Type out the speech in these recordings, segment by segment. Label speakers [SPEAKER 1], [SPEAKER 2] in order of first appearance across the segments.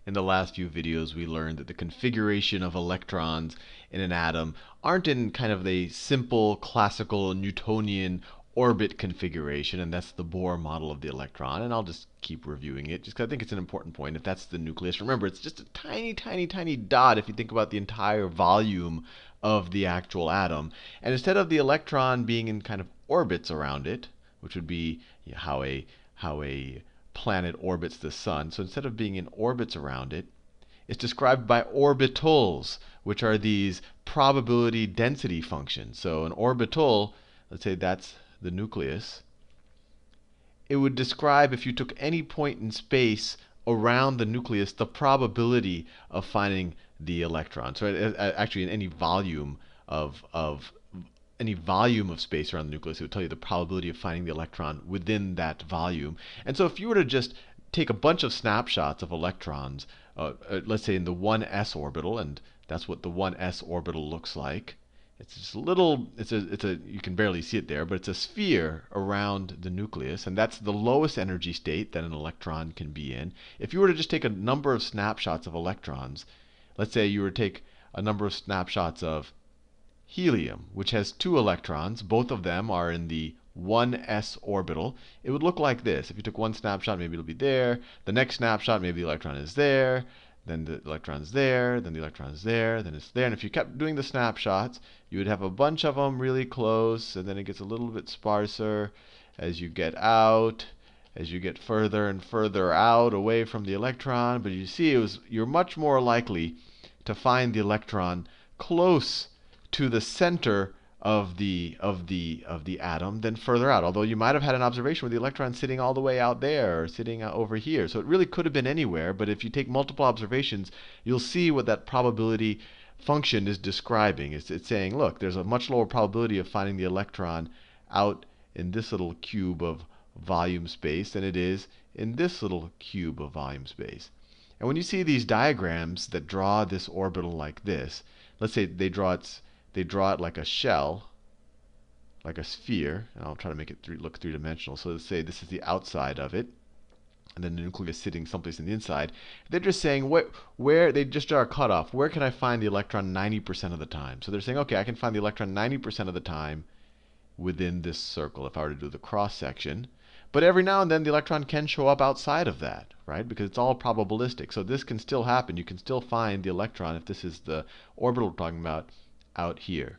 [SPEAKER 1] In the last few videos, we learned that the configuration of electrons in an atom aren't in kind of the simple classical Newtonian orbit configuration, and that's the Bohr model of the electron. And I'll just keep reviewing it just because I think it's an important point. If that's the nucleus, remember, it's just a tiny, tiny, tiny dot if you think about the entire volume of the actual atom. And instead of the electron being in kind of orbits around it, which would be how a planet orbits the sun. So instead of being in orbits around it, it's described by orbitals, which are these probability density functions. So an orbital, let's say that's the nucleus, it would describe, if you took any point in space around the nucleus, the probability of finding the electron. So actually in any volume of space around the nucleus, it would tell you the probability of finding the electron within that volume. And so if you were to just take a bunch of snapshots of electrons, let's say in the 1s orbital, and that's what the 1s orbital looks like. It's just a little, you can barely see it there, but it's a sphere around the nucleus, and that's the lowest energy state that an electron can be in. If you were to just take a number of snapshots of electrons, let's say you were to take a number of snapshots of helium, which has 2 electrons, both of them are in the 1s orbital, it would look like this. If you took one snapshot, maybe it'll be there. The next snapshot, maybe the electron is there. Then the electron is there. Then the electron is there. Then it's there. And if you kept doing the snapshots, you would have a bunch of them really close, and then it gets a little bit sparser as you get out, as you get further and further out away from the electron. But you see, you're much more likely to find the electron close to the center of the atom than further out. Although you might have had an observation where the electron sitting all the way out there or sitting over here. So it really could have been anywhere, but if you take multiple observations, you'll see what that probability function is describing. It's saying, look, there's a much lower probability of finding the electron out in this little cube of volume space than it is in this little cube of volume space. And when you see these diagrams that draw this orbital like this, let's say they draw it like a shell, like a sphere. And I'll try to make it look three-dimensional. So let's say this is the outside of it, and then the nucleus sitting someplace in the inside. They're just saying where they just draw a cutoff. Where can I find the electron 90% of the time? So they're saying, okay, I can find the electron 90% of the time within this circle if I were to do the cross section. But every now and then the electron can show up outside of that, right? Because it's all probabilistic. So this can still happen. You can still find the electron, if this is the orbital we're talking about, out here,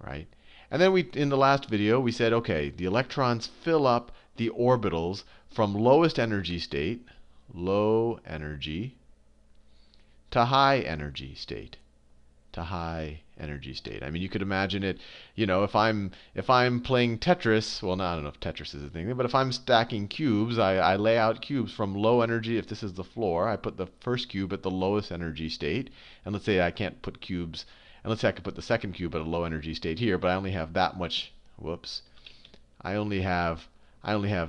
[SPEAKER 1] right? And then in the last video, we said, okay, the electrons fill up the orbitals from lowest energy state, low energy, to high energy state, I mean, you could imagine it, if I'm playing Tetris, well, no, I don't know if Tetris is a thing, but if I'm stacking cubes, I lay out cubes from low energy. If this is the floor, I put the first cube at the lowest energy state. And let's say I can't put cubes, and let's say I could put the second cube at a low energy state here, but I only have that much, whoops, I only have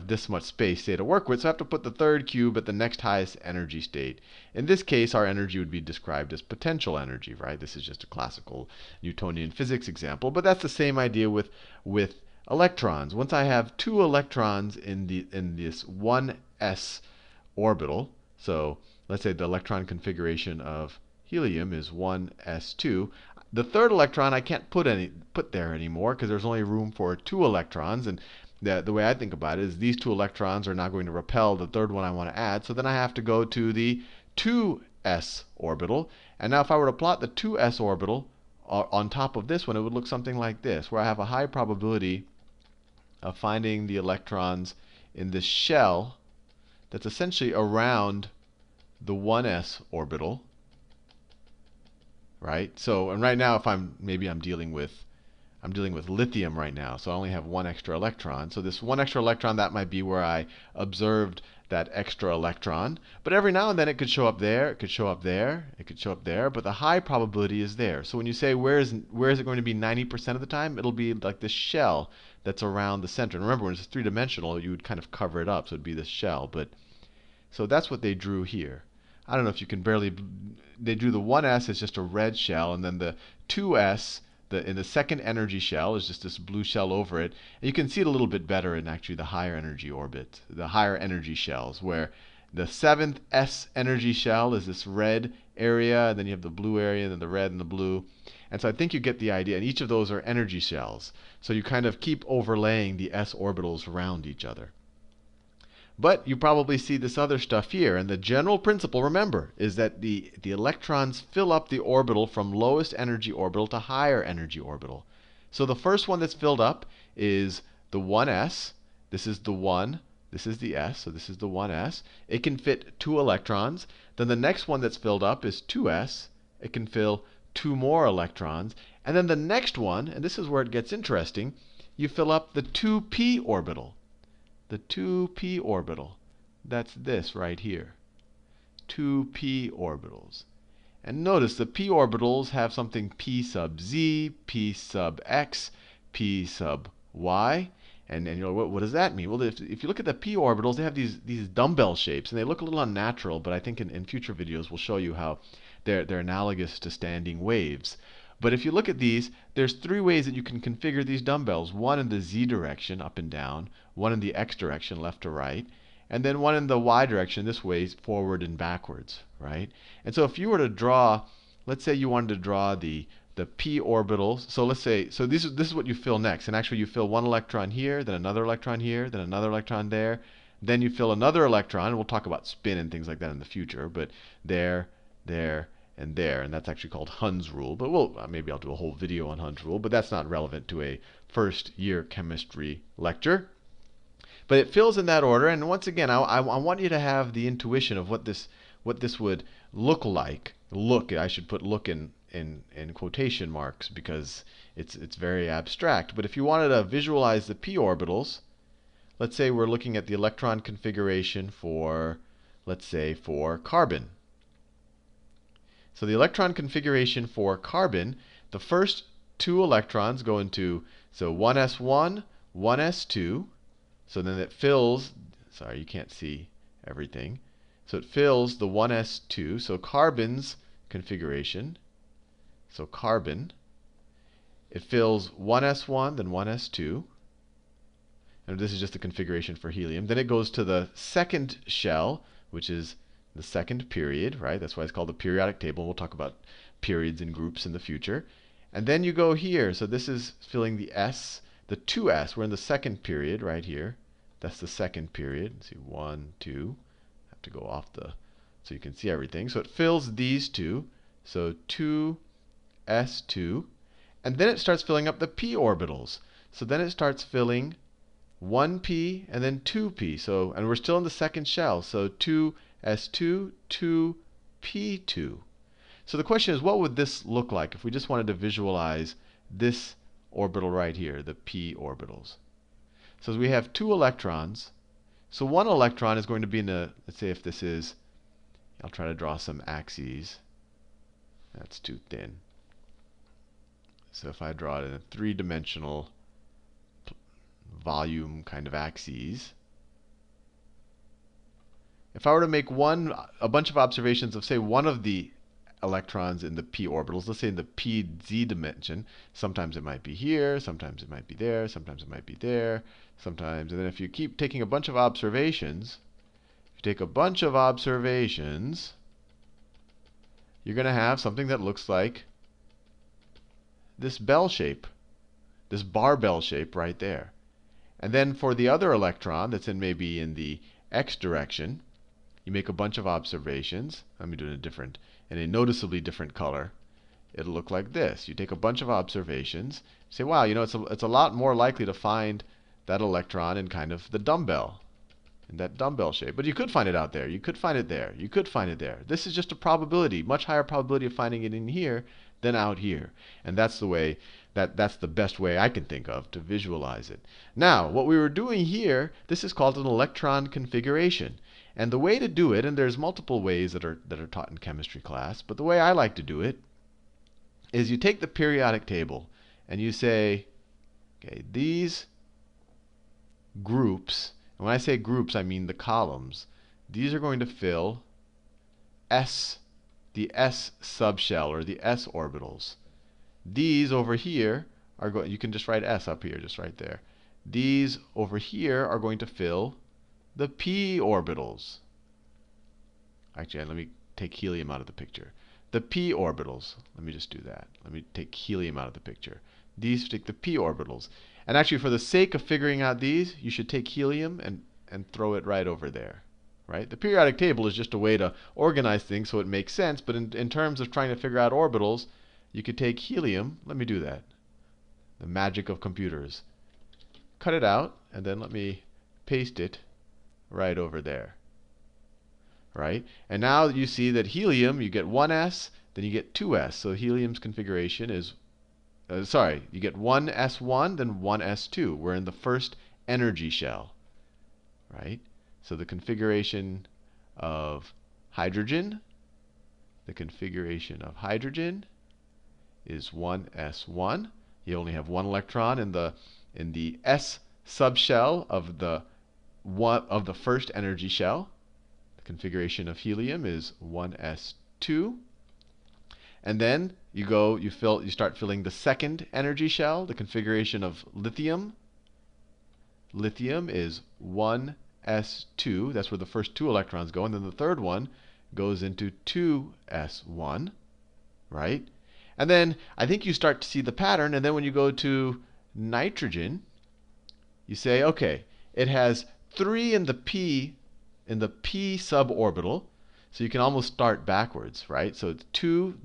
[SPEAKER 1] this much space, say, to work with, so I have to put the third cube at the next highest energy state. In this case, our energy would be described as potential energy, right? This is just a classical Newtonian physics example, but that's the same idea with electrons. Once I have 2 electrons in this 1s orbital, so let's say the electron configuration of helium is 1s2. The third electron I can't put there anymore because there's only room for 2 electrons, and the way I think about it is these 2 electrons are now going to repel the third one I want to add. So then I have to go to the 2s orbital. And now if I were to plot the 2s orbital on top of this one, it would look something like this, where I have a high probability of finding the electrons in this shell that's essentially around the 1s orbital, right? So, and right now, maybe I'm dealing with lithium right now, so I only have 1 extra electron. So this 1 extra electron, that might be where I observed that extra electron. But every now and then it could show up there, it could show up there, it could show up there, but the high probability is there. So when you say where is it going to be 90% of the time, it'll be like this shell that's around the center. And remember, when it's three-dimensional, you would kind of cover it up, so it'd be this shell. But so that's what they drew here. I don't know if you can they drew the 1s as just a red shell, and then the 2s, in the second energy shell, is just this blue shell over it. And you can see it a little bit better in actually the higher energy orbit, the higher energy shells, where The seventh s energy shell is this red area, and then you have the blue area, and then the red and the blue. And so I think you get the idea. And each of those are energy shells. So you kind of keep overlaying the s orbitals around each other. But you probably see this other stuff here. And the general principle, remember, is that the electrons fill up the orbital from lowest energy orbital to higher energy orbital. So the first one that's filled up is the 1s. This is the 1. This is the s. So this is the 1s. It can fit 2 electrons. Then the next one that's filled up is 2s. It can fill 2 more electrons. And then the next one, and this is where it gets interesting, you fill up the 2p orbital. The 2p orbital. That's this right here. 2p orbitals. And notice the p orbitals have something p sub z, p sub x, p sub y. And you know, what does that mean? Well, if you look at the p orbitals, they have these dumbbell shapes, and they look a little unnatural, but I think in future videos we'll show you how they're analogous to standing waves. But if you look at these, there's 3 ways that you can configure these dumbbells. One in the z direction, up and down. One in the x direction, left to right. And then one in the y direction, this way, forward and backwards, right? And so if you were to draw, let's say you wanted to draw the p orbitals. So let's say, so this is what you fill next. And actually you fill 1 electron here, then another electron here, then another electron there. Then you fill another electron, and we'll talk about spin and things like that in the future, but there, there, and there. And that's actually called Hund's rule. But maybe I'll do a whole video on Hund's rule, but that's not relevant to a first year chemistry lecture. But it fills in that order, and once again, I want you to have the intuition of what this would look like. I should put look in quotation marks because it's very abstract. But if you wanted to visualize the p orbitals, let's say we're looking at the electron configuration for, let's say, for carbon. So the electron configuration for carbon, the first 2 electrons go into, so 1s1, 1s2. So then it fills, sorry, you can't see everything. So it fills the 1s2. So carbon's configuration, so carbon, it fills 1s1, then 1s2. And this is just the configuration for helium. Then it goes to the second shell, which is the second period, right? That's why it's called the periodic table. We'll talk about periods and groups in the future. And then you go here. So this is filling the s, the 2s. We're in the second period right here. That's the second period. Let's see, 1, 2. I have to go off so you can see everything. So it fills these 2. So 2s2. And then it starts filling up the p orbitals. So then it starts filling 1p and then 2p. So, and we're still in the second shell. So 2s2, 2p2. So the question is, what would this look like if we just wanted to visualize this orbital right here, the p orbitals? So we have 2 electrons. So 1 electron is going to be in a, let's say if this is, I'll try to draw some axes. That's too thin. So if I draw it in a 3-dimensional volume kind of axes, if I were to make a bunch of observations of, say, one of the electrons in the p orbitals, let's say in the pz dimension, sometimes it might be here, sometimes it might be there, sometimes it might be there, sometimes, and then if you keep taking a bunch of observations, you're going to have something that looks like this bell shape, this barbell shape right there. And then for the other electron that's maybe in the x direction, you make a bunch of observations. Let me do it in a noticeably different color. It'll look like this. You take a bunch of observations, say, wow, you know, it's a lot more likely to find that electron in kind of the dumbbell, in that dumbbell shape. But you could find it out there. You could find it there. You could find it there. This is just a probability, much higher probability of finding it in here than out here. And that's the way, that's the best way I can think of to visualize it. Now, what we were doing here, this is called an electron configuration. And the way to do it, and there's multiple ways that are taught in chemistry class, but the way I like to do it is you take the periodic table and you say, okay, these groups, and when I say groups, I mean the columns, these are going to fill the s subshell, or the s orbitals. These over here are going, you can just write s up here, just right there. These over here are going to fill the p orbitals. Actually, let me take helium out of the picture. The p orbitals. Let me just do that. Let me take helium out of the picture. These take the p orbitals. And actually, for the sake of figuring out these, you should take helium and throw it right over there. Right? The periodic table is just a way to organize things so it makes sense. But in terms of trying to figure out orbitals, you could take helium. Let me do that. The magic of computers. Cut it out, and then let me paste it right over there. Right? And now you see that helium, you get 1s, then you get 2s. So helium's configuration is, you get 1s1, then 1s2. We're in the first energy shell. Right? So the configuration of hydrogen, is 1s1. You only have one electron in the s subshell of the first energy shell. The configuration of helium is 1s2. And then you start filling the second energy shell. The configuration of lithium is 1s2. That's where the first two electrons go. And then the third one goes into 2s1. Right? And then I think you start to see the pattern. And then when you go to nitrogen, you say, okay, it has 3 in the p suborbital. So you can almost start backwards, right? So it's 2.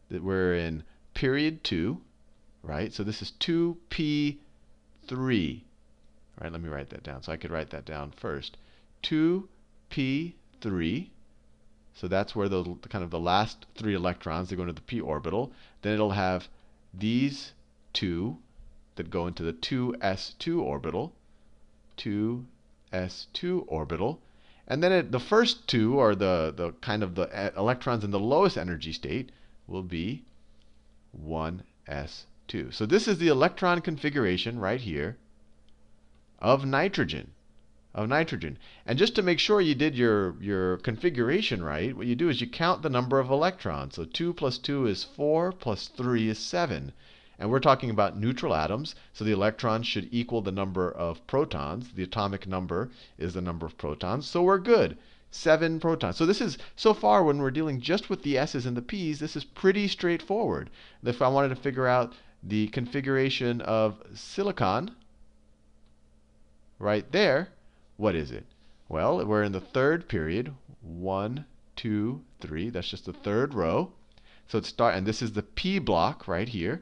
[SPEAKER 1] We're in period 2, right? So this is 2p3. Right? Let me write that down. So I could write that down first. 2p3. So that's where the kind of the last 3 electrons, they go into the p orbital. Then it'll have these 2 that go into the 2s2 orbital. 2s2 orbital. And then the first 2 are the kind of the electrons in the lowest energy state will be 1s2. So this is the electron configuration right here of nitrogen. And just to make sure you did your configuration right, what you do is you count the number of electrons. So 2 plus 2 is 4, plus 3 is 7. And we're talking about neutral atoms, so the electrons should equal the number of protons. The atomic number is the number of protons. So we're good. 7 protons. So this is, so far when we're dealing just with the s's and the p's, this is pretty straightforward. If I wanted to figure out the configuration of silicon, right there, what is it? Well, we're in the third period. 1, 2, 3. That's just the third row. So and this is the p block right here.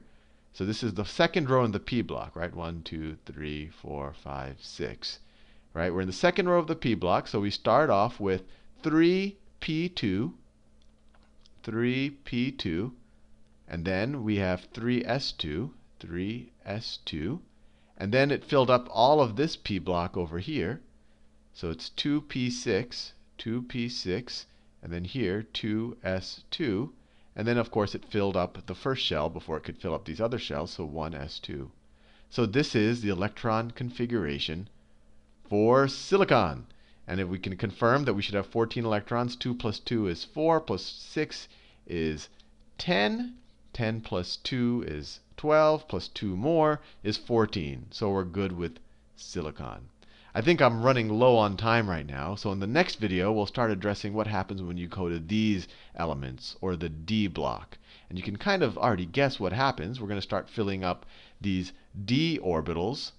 [SPEAKER 1] So this is the second row in the p block, right? 1, 2, 3, 4, 5, 6. Right? We're in the second row of the p block. So we start off with 3p2, and then we have 3s2, and then it filled up all of this p block over here. So it's 2p6, and then here 2s2. And then, of course, it filled up the first shell before it could fill up these other shells, so 1s2. So this is the electron configuration for silicon. And if we can confirm that we should have 14 electrons, 2 plus 2 is 4, plus 6 is 10. 10 plus 2 is 12, plus 2 more is 14. So we're good with silicon. I think I'm running low on time right now, so in the next video we'll start addressing what happens when you go to these elements, or the d block. And you can kind of already guess what happens. We're going to start filling up these d orbitals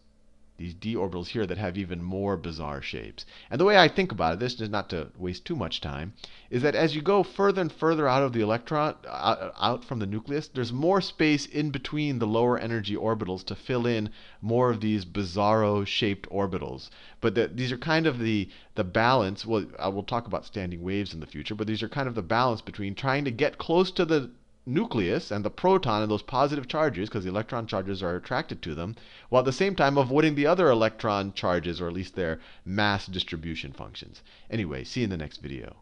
[SPEAKER 1] here that have even more bizarre shapes. And the way I think about it, this is not to waste too much time, is that as you go further and further out of the electron, out from the nucleus, there's more space in between the lower energy orbitals to fill in more of these bizarro shaped orbitals. But these are kind of the balance. Well, I will talk about standing waves in the future, but these are kind of the balance between trying to get close to the nucleus and the proton and those positive charges, because the electron charges are attracted to them, while at the same time avoiding the other electron charges, or at least their mass distribution functions. Anyway, see you in the next video.